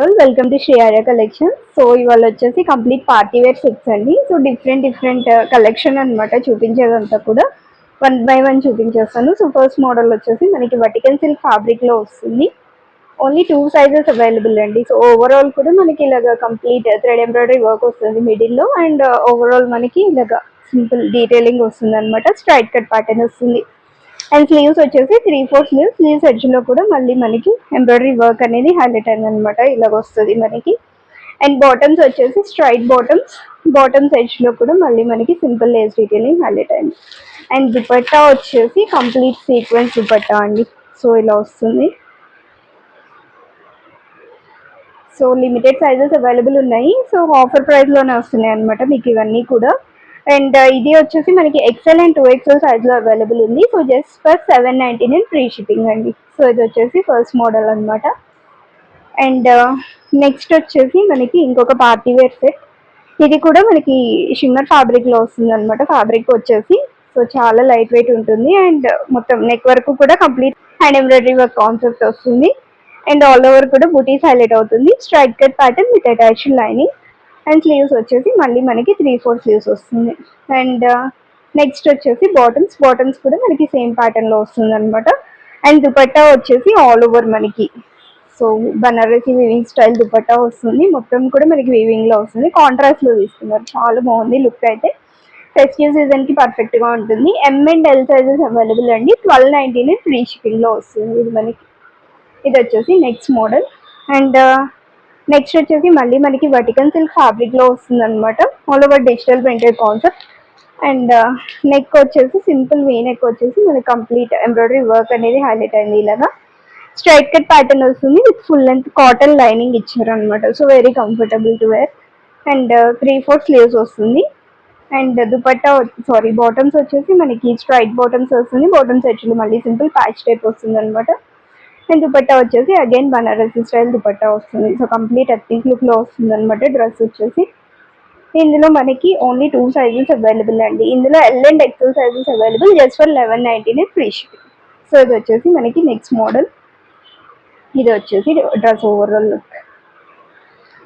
All welcome to Shri Arya collection. So ఇవాళ వచ్చేసి complete party wear sets అండి. సో డిఫరెంట్ కలెక్షన్ అనమాట చూపించేదంతా కూడా వన్ బై వన్ చూపించేస్తాను. సో ఫస్ట్ మోడల్ వచ్చేసి మనకి వర్టికల్ సిల్క్ ఫ్యాబ్రిక్ లో వస్తుంది. ఓన్లీ 2 సైజెస్ అవైలబుల్ అండి. సో ఓవరాల్ కూడా మనకి ఇలాగ కంప్లీట్ థ్రెడ్ ఎంబ్రాయిడరీ వర్క్ వస్తుంది మిడిల్ లో, అండ్ ఓవరాల్ మనకి ఇలాగ సింపుల్ డీటెయిలింగ్ వస్తుంది అనమాట. స్ట్రైట్ కట్ ప్యాటర్న్ వస్తుంది. అండ్ స్లీవ్స్ వచ్చేసి 3/4 స్లీవ్స్ ఎడ్జ్ లో కూడా మళ్ళీ మనకి ఎంబ్రాయిడరీ వర్క్ అనేది హైలైట్ అయింది అనమాట. ఇలాగ వస్తుంది మనకి. అండ్ బాటమ్స్ వచ్చేసి స్ట్రైట్ బాటమ్స్ ఎడ్జ్ లో కూడా మళ్ళీ మనకి సింపుల్ లేస్ డీటెయిలింగ్ హైలైట్ అయింది. అండ్ దుపట్టా వచ్చేసి కంప్లీట్ సీక్వెన్స్ దుపట్టా అండి. సో ఇలా వస్తుంది. సో లిమిటెడ్ సైజెస్ అవైలబుల్ ఉన్నాయి. సో ఆఫర్ ప్రైస్ లోనే వస్తున్నాయి అనమాట మీకు ఇవన్నీ కూడా. అండ్ ఇది వచ్చేసి మనకి ఎక్సెల్ అండ్ 2XL సైజ్ లో అవైలబుల్ ఉంది. So just for 799 free shipping అండి. సో ఇది వచ్చేసి ఫస్ట్ మోడల్ అనమాట. అండ్ నెక్స్ట్ వచ్చేసి మనకి ఇంకొక పార్టీ వేర్ సెట్. ఇది కూడా మనకి షిమ్మర్ ఫ్యాబ్రిక్ లో వస్తుంది అనమాట. ఫ్యాబ్రిక్ వచ్చేసి సో చాలా లైట్ వెయిట్ ఉంటుంది. అండ్ మొత్తం నెక్ వరకు కూడా complete hand embroidery work concept వస్తుంది. అండ్ ఆల్ ఓవర్ కూడా బూటీస్ హైలైట్ అవుతుంది. Straight cut pattern with attached lining. And sleeves వచ్చేసి మళ్ళీ మనకి 3/4 స్లీవ్స్ వస్తుంది. అండ్ నెక్స్ట్ వచ్చేసి బాటమ్స్ కూడా మనకి సేమ్ ప్యాటర్న్ లో వస్తుంది అనమాట. అండ్ దుపట్టా వచ్చేసి ఆల్ ఓవర్ మనకి so Banarasi weaving style dupatta వస్తుంది. మొత్తం కూడా మనకి వీవింగ్ లో వస్తుంది. కాంట్రాస్ట్ లో తీసుకున్నారు. చాలా బాగుంది లుక్ అయితే. ఫెస్టివ్ సీజన్ కి పర్ఫెక్ట్ గా ఉంటుంది. M and L sizes available అండి. 1299 ఫ్రీ షిప్పింగ్ లో వస్తుంది ఇది మనకి. ఇది వచ్చేసి నెక్స్ట్ మోడల్. అండ్ నెక్స్ట్ వచ్చేసి మళ్ళీ మనకి వర్టికల్ సిల్క్ ఫ్యాబ్రిక్ లో వస్తుంది అనమాట. All over digital printed concept. And neck వచ్చేసి సింపుల్ వీ నెక్ వచ్చేసి మనకి కంప్లీట్ ఎంబ్రాయిడరీ వర్క్ అనేది హైలైట్ అయింది. ఇలాగా స్ట్రైట్ కట్ ప్యాటర్న్ వస్తుంది with full length cotton lining ఇచ్చారు అనమాట. So very comfortable to wear. And 3/4 sleeves వస్తుంది. అండ్ దుపట్టా బాటమ్స్ వచ్చేసి మనకి స్ట్రైట్ బాటమ్స్ వస్తుంది. బాటమ్స్ వచ్చి మళ్ళీ సింపుల్ ప్యాచ్ టైప్ వస్తుంది అనమాట. అండ్ దుపట్టా వచ్చేసి అగైన్ బనారసి స్టైల్ దుపట్టా వస్తుంది. సో కంప్లీట్ ఎథ్నిక్ లుక్ లో వస్తుంది అనమాట. డ్రెస్ వచ్చేసి ఇందులో మనకి ఓన్లీ 2 సైజెస్ అవైలబుల్ అండి. ఇందులో L and XL sizes available just for 1199 free shipping. So ఇది వచ్చేసి మనకి నెక్స్ట్ మోడల్. ఇది వచ్చేసి dress overall look.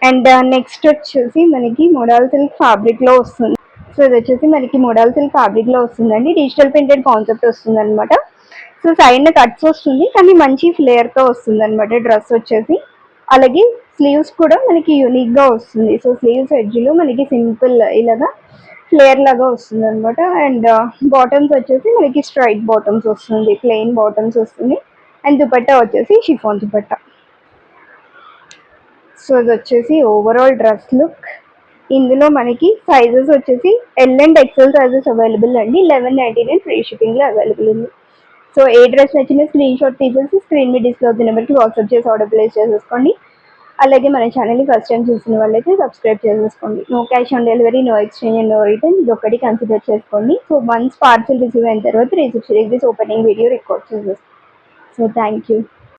And next వచ్చేసి మనకి మోడల్ సిల్క్ ఫ్యాబ్రిక్ లో వస్తుంది. సో ఇది వచ్చేసి మనకి మోడల్ సిల్క్ ఫ్యాబ్రిక్ లో వస్తుందండి. డిజిటల్ ప్రింటెడ్ కాన్సెప్ట్ వస్తుంది అనమాట. సో సైడ్ కట్స్ వస్తుంది కానీ మంచి ఫ్లేయర్ తో వస్తుంది అనమాట డ్రెస్ వచ్చేసి. అలాగే స్లీవ్స్ కూడా మనకి యూనిక్ గా వస్తుంది. సో స్లీవ్స్ ఎడ్జ్ లో మనకి సింపుల్ ఇలాగా ఫ్లేయర్ లాగా వస్తుంది అనమాట. అండ్ బాటమ్స్ వచ్చేసి మనకి స్ట్రైట్ బాటమ్స్ వస్తుంది. ప్లెయిన్ బాటమ్స్ వస్తుంది. అండ్ దుపట్టా వచ్చేసి షిఫాన్ దుపట్టా. సో ఇది వచ్చేసి ఓవరాల్ డ్రెస్ లుక్. ఇందులో మనకి సైజెస్ వచ్చేసి L and XL sizes available అండి. 1199 ఫ్రీ షిప్పింగ్ లో అవైలబుల్ ఉంది. సో ఏ డ్రెస్ నచ్చిన స్క్రీన్ షాట్ తీసేసి స్క్రీన్ మీద డిస్ప్లే అవుతున్న నెంబర్కి వాట్సాప్ చేసి ఆర్డర్ ప్లేస్ చేసేసుకోండి. అలాగే మన ఛానల్ని ఫస్ట్ టైం చూసిన వాళ్ళైతే సబ్స్క్రైబ్ చేసేసుకోండి. No cash on delivery, no exchange and no return. ఇది ఒకటి కన్సిడర్ చేసుకోండి. సో వన్స్ పార్సల్ రిసీవ్ అయిన తర్వాత 360 డేస్ ఓపెనింగ్ వీడియో రికార్డ్ చేసేస్తాం. So thank you.